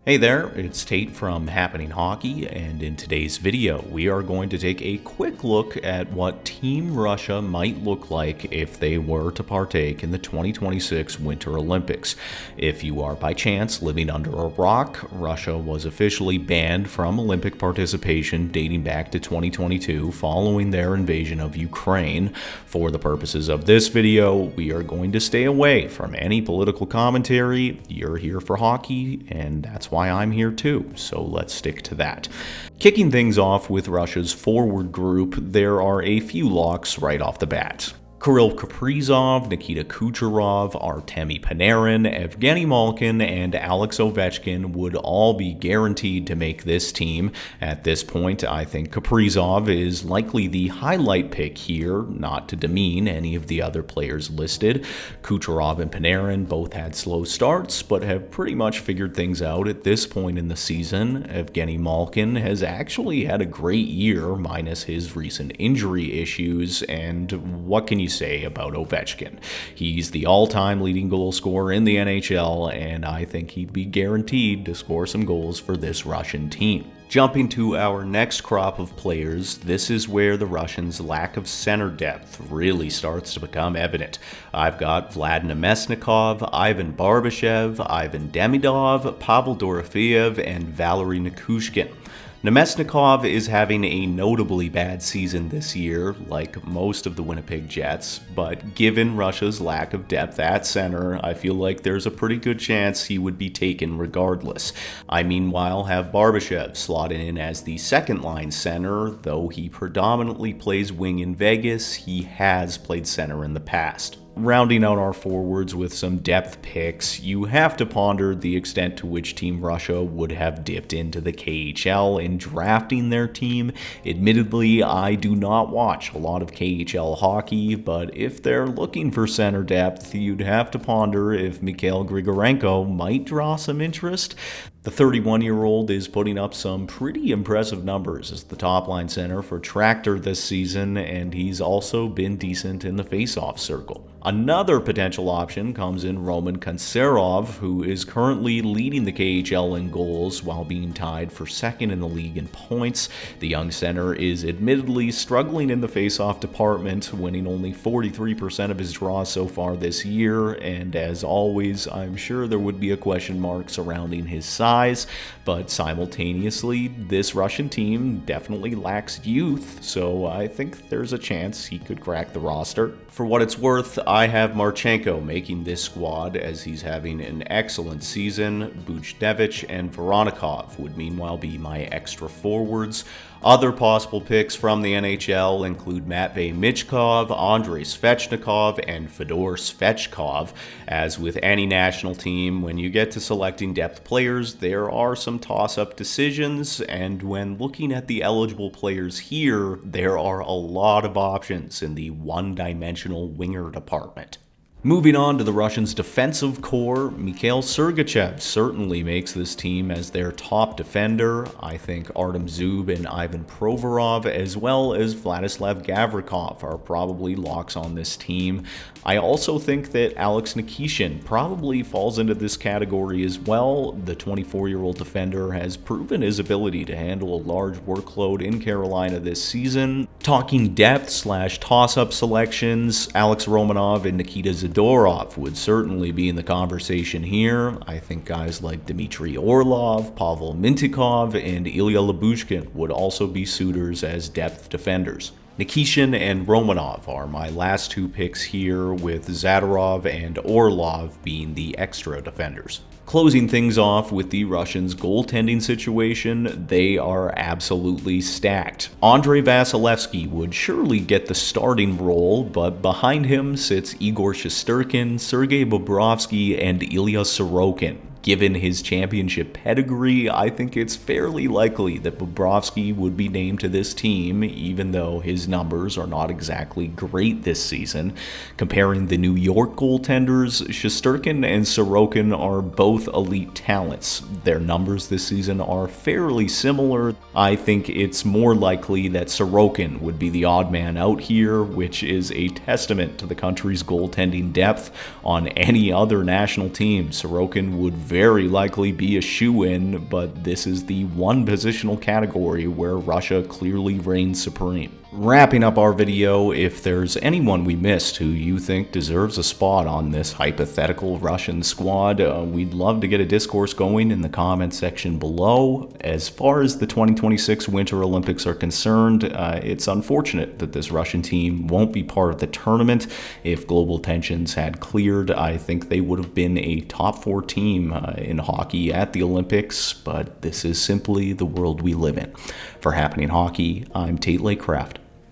Hey there, it's Tate from Happening Hockey, and in today's video, we are going to take a quick look at what Team Russia might look like if they were to partake in the 2026 Winter Olympics. If you are by chance living under a rock, Russia was officially banned from Olympic participation dating back to 2022 following their invasion of Ukraine. For the purposes of this video, we are going to stay away from any political commentary. You're here for hockey, and that's why I'm here too, so let's stick to that. Kicking things off with Russia's forward group, there are a few locks right off the bat. Kirill Kaprizov, Nikita Kucherov, Artemi Panarin, Evgeny Malkin, and Alex Ovechkin would all be guaranteed to make this team. At this point, I think Kaprizov is likely the highlight pick here, not to demean any of the other players listed. Kucherov and Panarin both had slow starts, but have pretty much figured things out at this point in the season. Evgeny Malkin has actually had a great year, minus his recent injury issues, and what can you say about Ovechkin? He's the all-time leading goal scorer in the NHL, and I think he'd be guaranteed to score some goals for this Russian team. Jumping to our next crop of players, this is where the Russians' lack of center depth really starts to become evident. I've got Vlad Namestnikov, Ivan Barbashev, Ivan Demidov, Pavel Dorofeev, and Valery Nikushkin. Namestnikov is having a notably bad season this year, like most of the Winnipeg Jets, but given Russia's lack of depth at center, I feel like there's a pretty good chance he would be taken regardless. I meanwhile have Barbashev slotted in as the second-line center. Though he predominantly plays wing in Vegas, he has played center in the past. Rounding out our forwards with some depth picks, you have to ponder the extent to which Team Russia would have dipped into the KHL in drafting their team. Admittedly, I do not watch a lot of KHL hockey, but if they're looking for center depth, you'd have to ponder if Mikhail Grigorenko might draw some interest. The 31-year-old is putting up some pretty impressive numbers as the top-line center for Tractor this season, and he's also been decent in the face-off circle. Another potential option comes in Roman Kantserov, who is currently leading the KHL in goals while being tied for second in the league in points. The young center is admittedly struggling in the face-off department, winning only 43% of his draws so far this year, and as always, I'm sure there would be a question mark surrounding his size, but simultaneously, this Russian team definitely lacks youth, so I think there's a chance he could crack the roster. For what it's worth, I have Marchenko making this squad as he's having an excellent season. Buchnevich and Voronikov would meanwhile be my extra forwards. Other possible picks from the NHL include Matvei Michkov, Andrei Svechnikov, and Fedor Svechkov. As with any national team, when you get to selecting depth players, there are some toss-up decisions, and when looking at the eligible players here, there are a lot of options in the one-dimensional winger department. Moving on to the Russians' defensive core, Mikhail Sergachev certainly makes this team as their top defender. I think Artem Zub and Ivan Provorov, as well as Vladislav Gavrikov, are probably locks on this team. I also think that Alex Nikishin probably falls into this category as well. The 24-year-old defender has proven his ability to handle a large workload in Carolina this season. Talking depth/toss-up selections, Alex Romanov and Nikita Zadorov would certainly be in the conversation here. I think guys like Dmitry Orlov, Pavel Mintyukov, and Ilya Lyubushkin would also be suitors as depth defenders. Nikishin and Romanov are my last two picks here, with Zadorov and Orlov being the extra defenders. Closing things off with the Russians' goaltending situation, they are absolutely stacked. Andrei Vasilevsky would surely get the starting role, but behind him sits Igor Shesterkin, Sergei Bobrovsky, and Ilya Sorokin. Given his championship pedigree, I think it's fairly likely that Bobrovsky would be named to this team, even though his numbers are not exactly great this season. Comparing the New York goaltenders, Shesterkin and Sorokin are both elite talents. Their numbers this season are fairly similar. I think it's more likely that Sorokin would be the odd man out here, which is a testament to the country's goaltending depth. On any other national team, Sorokin would very likely be a shoo-in, but this is the one positional category where Russia clearly reigns supreme. Wrapping up our video, if there's anyone we missed who you think deserves a spot on this hypothetical Russian squad, we'd love to get a discourse going in the comment section below. As far as the 2026 Winter Olympics are concerned, it's unfortunate that this Russian team won't be part of the tournament. If global tensions had cleared, I think they would have been a top 4 team in hockey at the Olympics, but this is simply the world we live in. For Happening Hockey, I'm Tate Lakecraft.